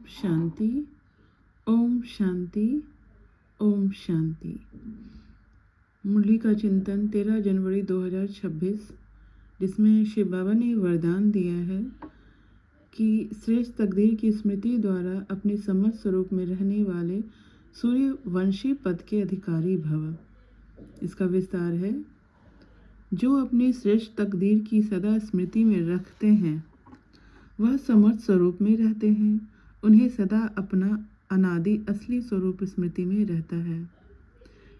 शांति। ओम शांति। ओम शांति। मुरली का चिंतन 13 जनवरी 2026, जिसमें शिव बाबा ने वरदान दिया है कि श्रेष्ठ तकदीर की स्मृति द्वारा अपने समर्थ स्वरूप में रहने वाले सूर्यवंशी पद के अधिकारी भव। इसका विस्तार है, जो अपनी श्रेष्ठ तकदीर की सदा स्मृति में रखते हैं वह समर्थ स्वरूप में रहते हैं। उन्हें सदा अपना अनादि असली स्वरूप स्मृति में रहता है।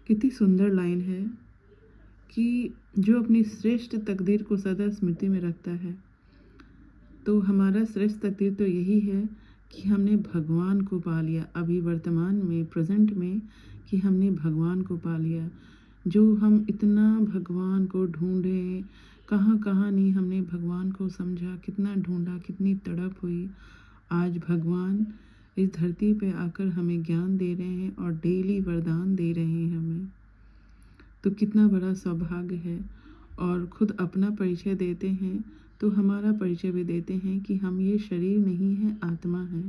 कितनी सुंदर लाइन है कि जो अपनी श्रेष्ठ तकदीर को सदा स्मृति में रखता है। तो हमारा श्रेष्ठ तकदीर तो यही है कि हमने भगवान को पा लिया, अभी वर्तमान में, प्रेजेंट में, कि हमने भगवान को पा लिया। जो हम इतना भगवान को ढूंढे, कहाँ कहाँ नहीं हमने भगवान को समझा, कितना ढूंढा, कितनी तड़प हुई। आज भगवान इस धरती पे आकर हमें ज्ञान दे रहे हैं और डेली वरदान दे रहे हैं हमें। तो कितना बड़ा सौभाग्य है। और खुद अपना परिचय देते हैं तो हमारा परिचय भी देते हैं कि हम ये शरीर नहीं है, आत्मा है।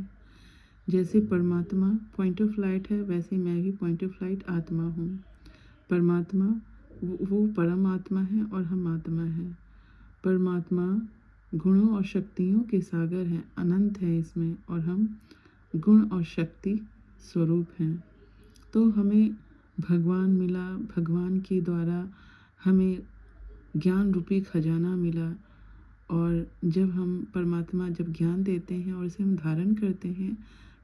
जैसे परमात्मा पॉइंट ऑफ लाइट है, वैसे मैं भी पॉइंट ऑफ लाइट आत्मा हूँ। परमात्मा वो परमात्मा है और हम आत्मा हैं। परमात्मा गुणों और शक्तियों के सागर हैं, अनंत है इसमें, और हम गुण और शक्ति स्वरूप हैं। तो हमें भगवान मिला, भगवान के द्वारा हमें ज्ञान रूपी खजाना मिला। और जब हम परमात्मा जब ज्ञान देते हैं और इसे हम धारण करते हैं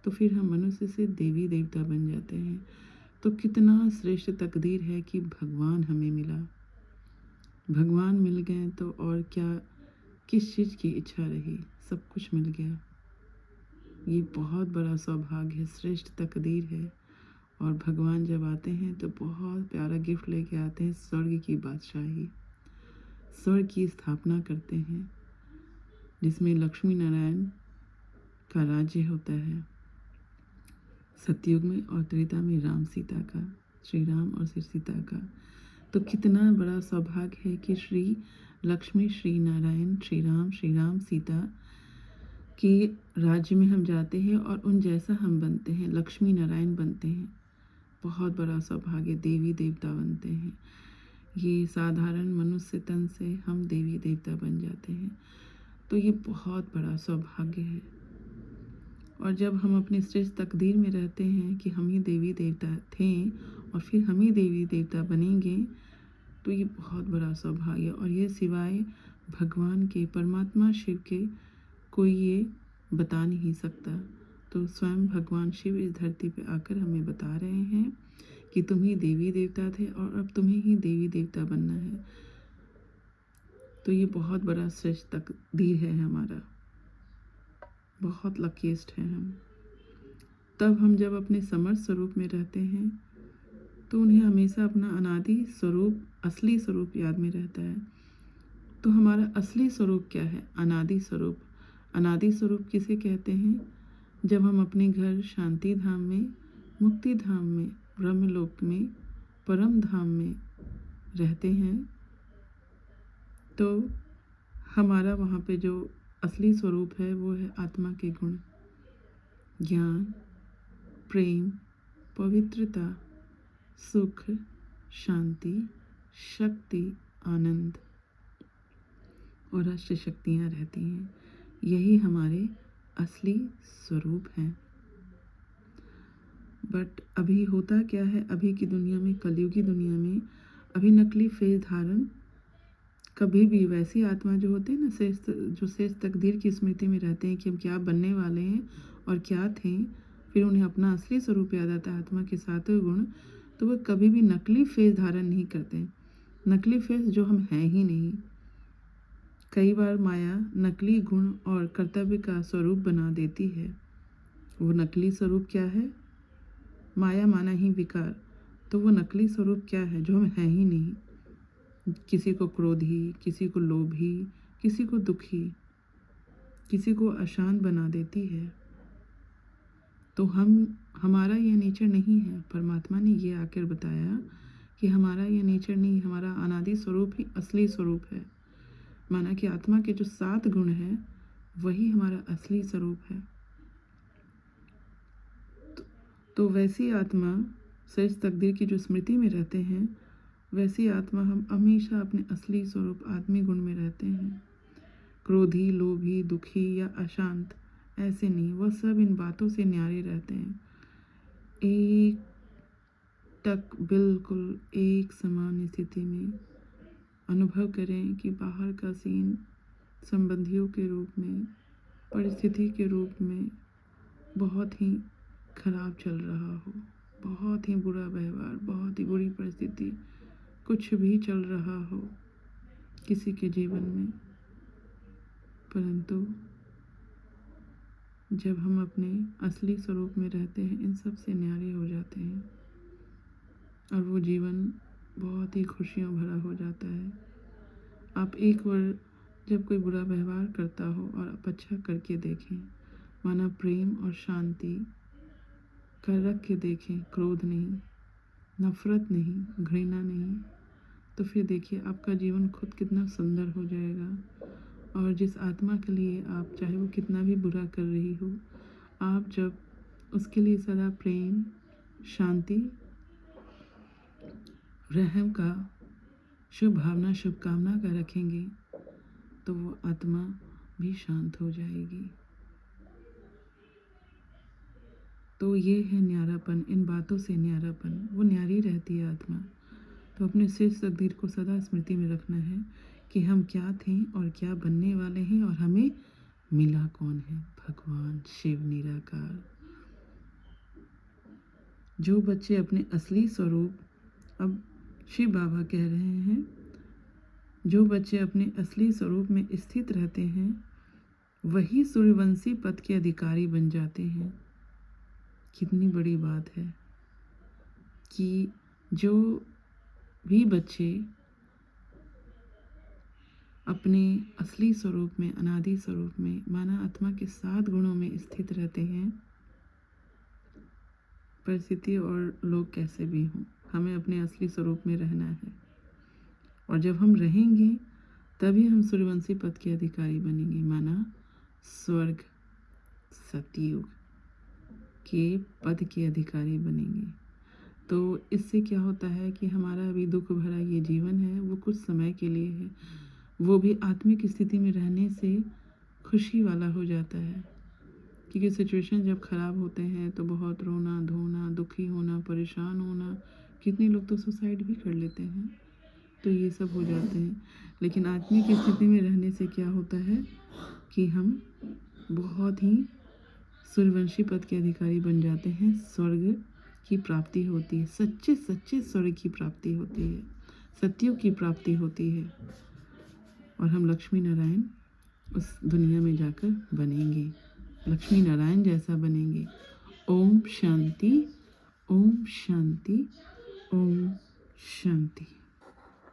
तो फिर हम मनुष्य से देवी देवता बन जाते हैं। तो कितना श्रेष्ठ तकदीर है कि भगवान हमें मिला। भगवान मिल गए तो और क्या, किस चीज़ की इच्छा रही, सब कुछ मिल गया। ये बहुत बड़ा सौभाग्य है, श्रेष्ठ तकदीर है। और भगवान जब आते हैं तो बहुत प्यारा गिफ्ट लेके आते हैं, स्वर्ग की बादशाही, स्वर्ग की स्थापना करते हैं, जिसमें लक्ष्मी नारायण का राज्य होता है। सतयुग में और त्रेता में राम सीता का, श्री राम और श्री सीता का। तो कितना बड़ा सौभाग्य है कि श्री लक्ष्मी, श्री नारायण, श्री राम सीता के राज्य में हम जाते हैं और उन जैसा हम बनते हैं, लक्ष्मी नारायण बनते हैं। बहुत बड़ा सौभाग्य, देवी देवता बनते हैं। ये साधारण मनुष्य तन से हम देवी देवता बन जाते हैं। तो ये बहुत बड़ा सौभाग्य है। और जब हम अपनी श्रेष्ठ तकदीर में रहते हैं कि हम ही देवी देवता थे और फिर हम ही देवी देवता बनेंगे, तो ये बहुत बड़ा सौभाग्य। और ये सिवाय भगवान के, परमात्मा शिव के, कोई ये बता नहीं सकता। तो स्वयं भगवान शिव इस धरती पे आकर हमें बता रहे हैं कि तुम ही देवी देवता थे और अब तुम्हें ही देवी देवता बनना है। तो ये बहुत बड़ा श्रेष्ठ तकदीर है हमारा, बहुत लकीस्ट है हम। तब हम जब अपने समर्थ स्वरूप में रहते हैं तो उन्हें हमेशा अपना अनादि स्वरूप, असली स्वरूप याद में रहता है। तो हमारा असली स्वरूप क्या है? अनादि स्वरूप। अनादि स्वरूप किसे कहते हैं? जब हम अपने घर शांति धाम में, मुक्ति धाम में, ब्रह्मलोक में, परम धाम में रहते हैं, तो हमारा वहाँ पे जो असली स्वरूप है वो है आत्मा के गुण, ज्ञान, प्रेम, पवित्रता, सुख, शांति, शक्ति, आनंद और अष्ट शक्तियाँ रहती हैं। यही हमारे असली स्वरूप हैं। बट अभी होता क्या है, अभी की दुनिया में, कलयुगी दुनिया में, अभी नकली फेस धारण, कभी भी वैसी आत्मा जो होते हैं ना, जो श्रेष्ठ तकदीर की स्मृति में रहते हैं कि हम क्या बनने वाले हैं और क्या थे, फिर उन्हें अपना असली स्वरूप याद आता है, आत्मा के सातों गुण, तो वह कभी भी नकली फेस धारण नहीं करते। नकली फेस जो हम हैं ही नहीं। कई बार माया नकली गुण और कर्तव्य का स्वरूप बना देती है। वो नकली स्वरूप क्या है? माया माना ही विकार। तो वो नकली स्वरूप क्या है? जो हम हैं ही नहीं। किसी को क्रोधी, किसी को लोभी, किसी को दुखी, किसी को अशांत बना देती है। तो हमारा ये नेचर नहीं है। परमात्मा ने ये आकर बताया कि हमारा ये नेचर नहीं, हमारा अनादि स्वरूप ही असली स्वरूप है। माना कि आत्मा के जो 7 गुण हैं वही हमारा असली स्वरूप है। तो वैसी आत्मा श्रेष्ठ तकदीर की जो स्मृति में रहते हैं, वैसी आत्मा हम हमेशा अपने असली स्वरूप आत्मी गुण में रहते हैं। क्रोधी, लोभी, दुखी या अशांत ऐसे नहीं, वह सब इन बातों से न्यारे रहते हैं। एक टक बिल्कुल एक समान स्थिति में अनुभव करें कि बाहर का सीन संबंधियों के रूप में, परिस्थिति के रूप में बहुत ही खराब चल रहा हो, बहुत ही बुरा व्यवहार, बहुत ही बुरी परिस्थिति, कुछ भी चल रहा हो किसी के जीवन में, परंतु जब हम अपने असली स्वरूप में रहते हैं, इन सब से न्यारे हो जाते हैं और वो जीवन बहुत ही खुशियों भरा हो जाता है। आप एक बार जब कोई बुरा व्यवहार करता हो और आप अच्छा करके देखें, माना प्रेम और शांति कर रख के देखें, क्रोध नहीं, नफरत नहीं, घृणा नहीं, तो फिर देखिए आपका जीवन खुद कितना सुंदर हो जाएगा। और जिस आत्मा के लिए आप, चाहे वो कितना भी बुरा कर रही हो, आप जब उसके लिए सदा प्रेम, शांति, रहम का, शुभ भावना, शुभकामना का रखेंगे, तो वो आत्मा भी शांत हो जाएगी। तो ये है न्यारापन, इन बातों से न्यारापन, वो न्यारी रहती है आत्मा। तो अपने श्रेष्ठ तकदीर को सदा स्मृति में रखना है कि हम क्या थे और क्या बनने वाले हैं और हमें मिला कौन है, भगवान शिव निराकार। जो बच्चे अपने असली स्वरूप, अब शिव बाबा कह रहे हैं, जो बच्चे अपने असली स्वरूप में स्थित रहते हैं वही सूर्यवंशी पद के अधिकारी बन जाते हैं। कितनी बड़ी बात है कि जो भी बच्चे अपने असली स्वरूप में, अनादि स्वरूप में, माना आत्मा के 7 गुणों में स्थित रहते हैं, परिस्थिति और लोग कैसे भी हों, हमें अपने असली स्वरूप में रहना है। और जब हम रहेंगे तभी हम सूर्यवंशी पद के अधिकारी बनेंगे, माना स्वर्ग, सतयुग के पद के अधिकारी बनेंगे। तो इससे क्या होता है कि हमारा अभी दुख भरा ये जीवन है, वो कुछ समय के लिए है, वो भी आत्मिक स्थिति में रहने से खुशी वाला हो जाता है। क्योंकि सिचुएशन जब ख़राब होते हैं तो बहुत रोना धोना, दुखी होना, परेशान होना, कितने लोग तो सुसाइड भी कर लेते हैं, तो ये सब हो जाते हैं। लेकिन आत्मिक स्थिति में रहने से क्या होता है कि हम बहुत ही सूर्यवंशी पद के अधिकारी बन जाते हैं, स्वर्ग की प्राप्ति होती है, सच्चे सच्चे स्वर्ग की प्राप्ति होती है, सतयुग की प्राप्ति होती है, और हम लक्ष्मी नारायण उस दुनिया में जाकर बनेंगे, लक्ष्मी नारायण जैसा बनेंगे। ओम शांति, ओम शांति, ओम शांति।